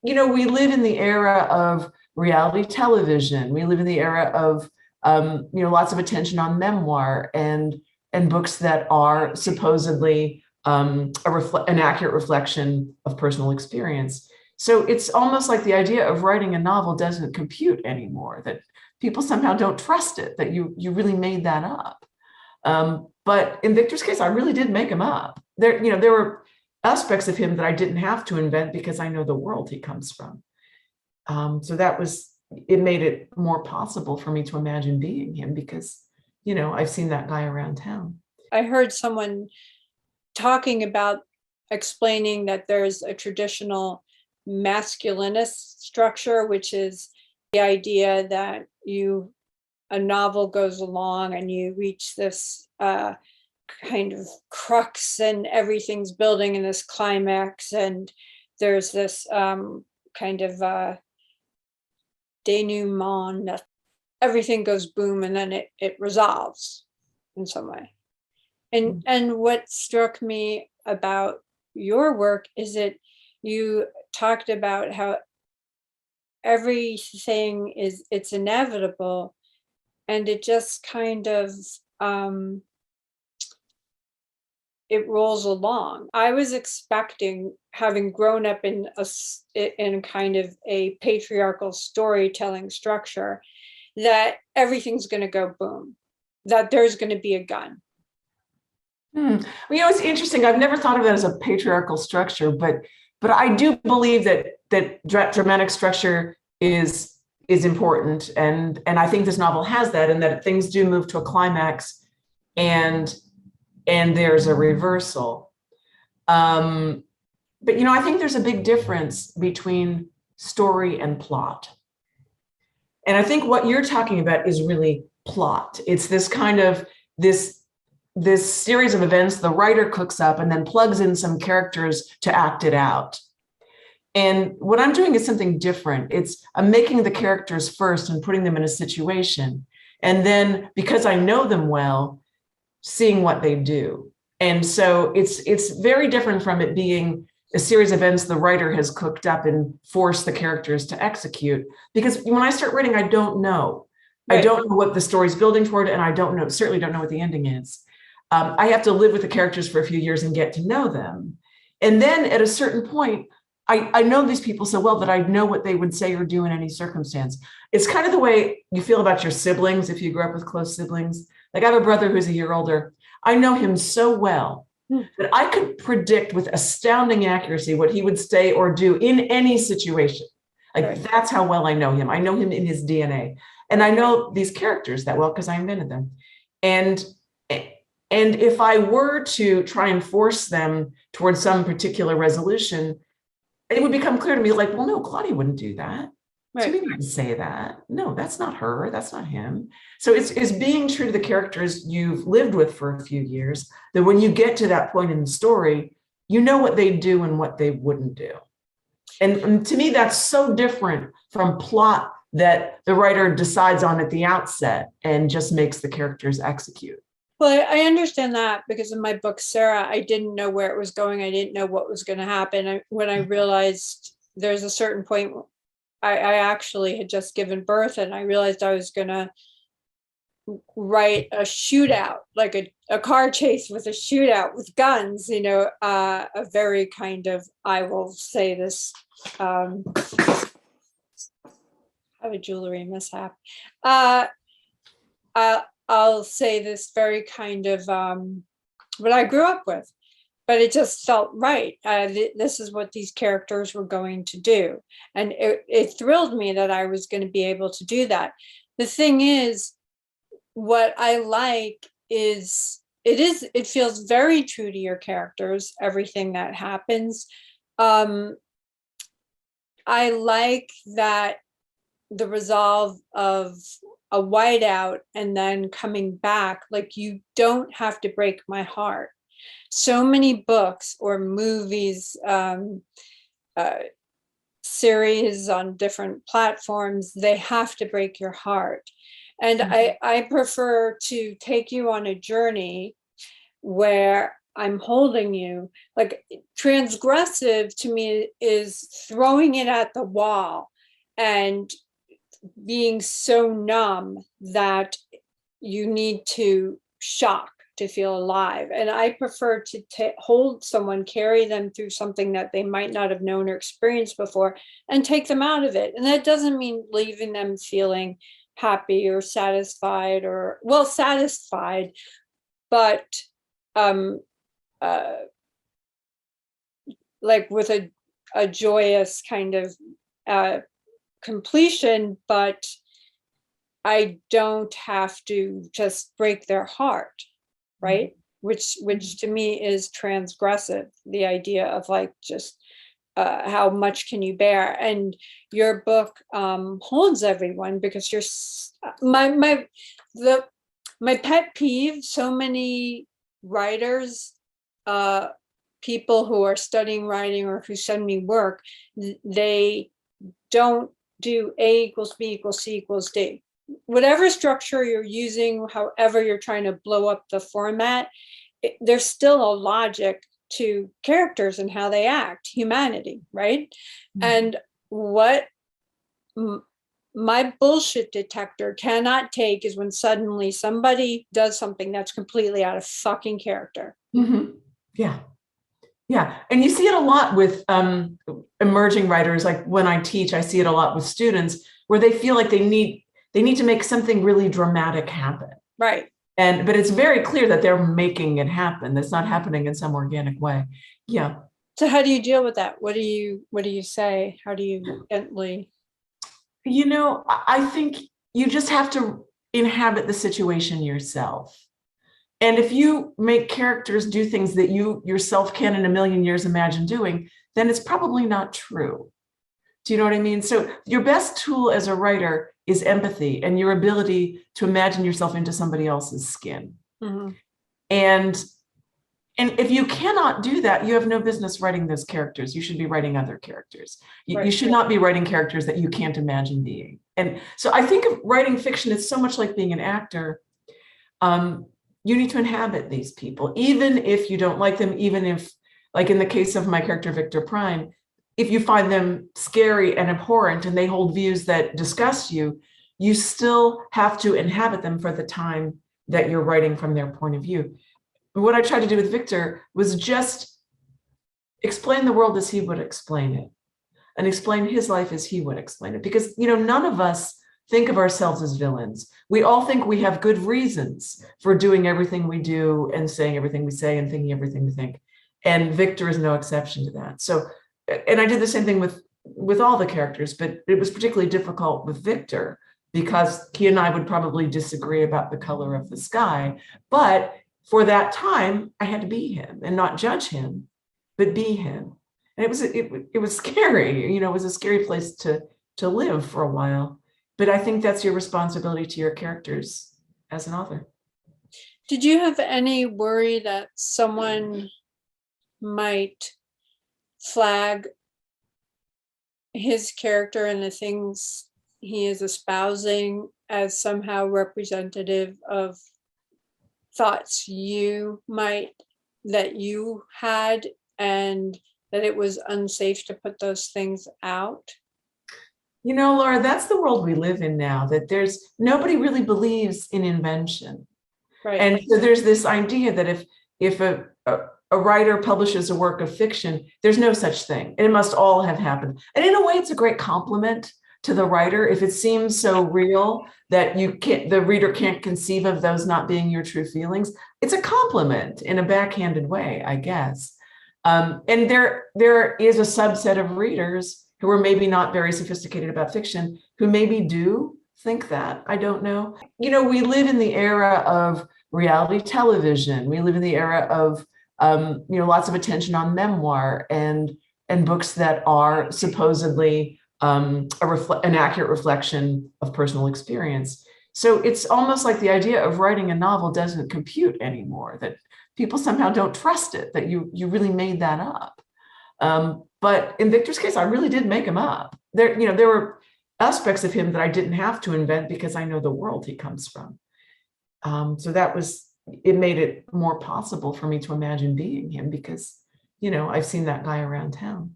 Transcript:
We live in the era of reality television. We live in the era of, lots of attention on memoir and books that are supposedly an accurate reflection of personal experience. So it's almost like the idea of writing a novel doesn't compute anymore, that people somehow don't trust it, that you really made that up. But in Victor's case, I really did make him up. There were aspects of him that I didn't have to invent because I know the world he comes from. So it made it more possible for me to imagine being him because, I've seen that guy around town. I heard someone talking about explaining that there's a traditional masculinist structure, which is the idea that a novel goes along and you reach this kind of crux and everything's building in this climax, and there's this kind of denouement, everything goes boom and then it resolves in some way. And what struck me about your work is that you talked about how everything it's inevitable, and it just kind of it rolls along. I was expecting, having grown up in kind of a patriarchal storytelling structure, that everything's going to go boom, that there's going to be a gun. Well, it's interesting. I've never thought of that as a patriarchal structure, but I do believe that dramatic structure is important, and I think this novel has that, and that things do move to a climax, and there's a reversal. But I think there's a big difference between story and plot, and I think what you're talking about is really plot. It's this kind of this series of events the writer cooks up and then plugs in some characters to act it out. And what I'm doing is something different. I'm making the characters first and putting them in a situation. And then, because I know them well, seeing what they do. And so it's very different from it being a series of events the writer has cooked up and forced the characters to execute. Because when I start writing, I don't know. Right. I don't know what the story's building toward, and I certainly don't know what the ending is. I have to live with the characters for a few years and get to know them. And then at a certain point, I know these people so well that I know what they would say or do in any circumstance. It's kind of the way you feel about your siblings if you grew up with close siblings. Like, I have a brother who's a year older. I know him so well that I could predict with astounding accuracy what he would say or do in any situation. Like, right. That's how well I know him. I know him in his DNA. And I know these characters that well because I invented them. And if I were to try and force them towards some particular resolution, it would become clear to me, like, well, no, Claudia wouldn't do that. Right. She didn't say that. No, that's not her. That's not him. So it's being true to the characters you've lived with for a few years, that when you get to that point in the story, you know what they do and what they wouldn't do. And to me, that's so different from plot that the writer decides on at the outset and just makes the characters execute. Well, I understand that, because in my book, Sarah, I didn't know where it was going. I didn't know what was going to happen. When I realized there's a certain point, I actually had just given birth, and I realized I was going to write a shootout, like a car chase with a shootout with guns, a very kind of, I will say this, have a jewelry mishap. I'll say this very kind of what I grew up with, but it just felt right. This is what these characters were going to do. And it thrilled me that I was going to be able to do that. The thing is, what I like is, it feels very true to your characters, everything that happens. I like that the resolve of a whiteout and then coming back, like, you don't have to break my heart. So many books or movies, series on different platforms, they have to break your heart. And I prefer to take you on a journey where I'm holding you. Like transgressive to me is throwing it at the wall and being so numb that you need to shock to feel alive. And I prefer to hold someone, carry them through something that they might not have known or experienced before, and take them out of it. And that doesn't mean leaving them feeling happy or satisfied, or well, satisfied, but like with a joyous kind of completion, but I don't have to just break their heart, right? Which to me is transgressive, the idea of like just how much can you bear? And your book holds everyone, because you're my pet peeve. So many writers, people who are studying writing or who send me work, they don't do A equals B equals C equals D. Whatever structure you're using, however you're trying to blow up the format, there's still a logic to characters and how they act, humanity, right? Mm-hmm. And what my bullshit detector cannot take is when suddenly somebody does something that's completely out of fucking character. Mm-hmm. Yeah. Yeah. And you see it a lot with emerging writers. Like when I teach, I see it a lot with students where they feel like they need to make something really dramatic happen. Right. But it's very clear that they're making it happen. That's not happening in some organic way. Yeah. So how do you deal with that? What do you say? How do you gently? I think you just have to inhabit the situation yourself. And if you make characters do things that you yourself can in a million years imagine doing, then it's probably not true. Do you know what I mean? So your best tool as a writer is empathy and your ability to imagine yourself into somebody else's skin. Mm-hmm. And if you cannot do that, you have no business writing those characters. You should be writing other characters. You should not be writing characters that you can't imagine being. And so I think of writing fiction, it's so much like being an actor. You need to inhabit these people, even if you don't like them, even if, like in the case of my character, Victor Prime, if you find them scary and abhorrent and they hold views that disgust you, you still have to inhabit them for the time that you're writing from their point of view. What I tried to do with Victor was just explain the world as he would explain it and explain his life as he would explain it. Because, none of us think of ourselves as villains. We all think we have good reasons for doing everything we do and saying everything we say and thinking everything we think. And Victor is no exception to that. So, and I did the same thing with all the characters, but it was particularly difficult with Victor because he and I would probably disagree about the color of the sky. But for that time, I had to be him and not judge him, but be him. And it was scary. It was a scary place to live for a while. But I think that's your responsibility to your characters as an author. Did you have any worry that someone might flag his character and the things he is espousing as somehow representative of thoughts that you had, and that it was unsafe to put those things out? Laura, that's the world we live in now, that nobody really believes in invention. Right. And so there's this idea that if a writer publishes a work of fiction, there's no such thing. And it must all have happened. And in a way, it's a great compliment to the writer. If it seems so real that the reader can't conceive of those not being your true feelings, it's a compliment in a backhanded way, I guess. And there is a subset of readers who are maybe not very sophisticated about fiction, who maybe do think that. I don't know. We live in the era of reality television. We live in the era of, lots of attention on memoir and books that are supposedly an accurate reflection of personal experience. So it's almost like the idea of writing a novel doesn't compute anymore, that people somehow don't trust it, that you really made that up. But in Victor's case, I really did make him up. There were aspects of him that I didn't have to invent because I know the world he comes from. So that was it made it more possible for me to imagine being him because, I've seen that guy around town.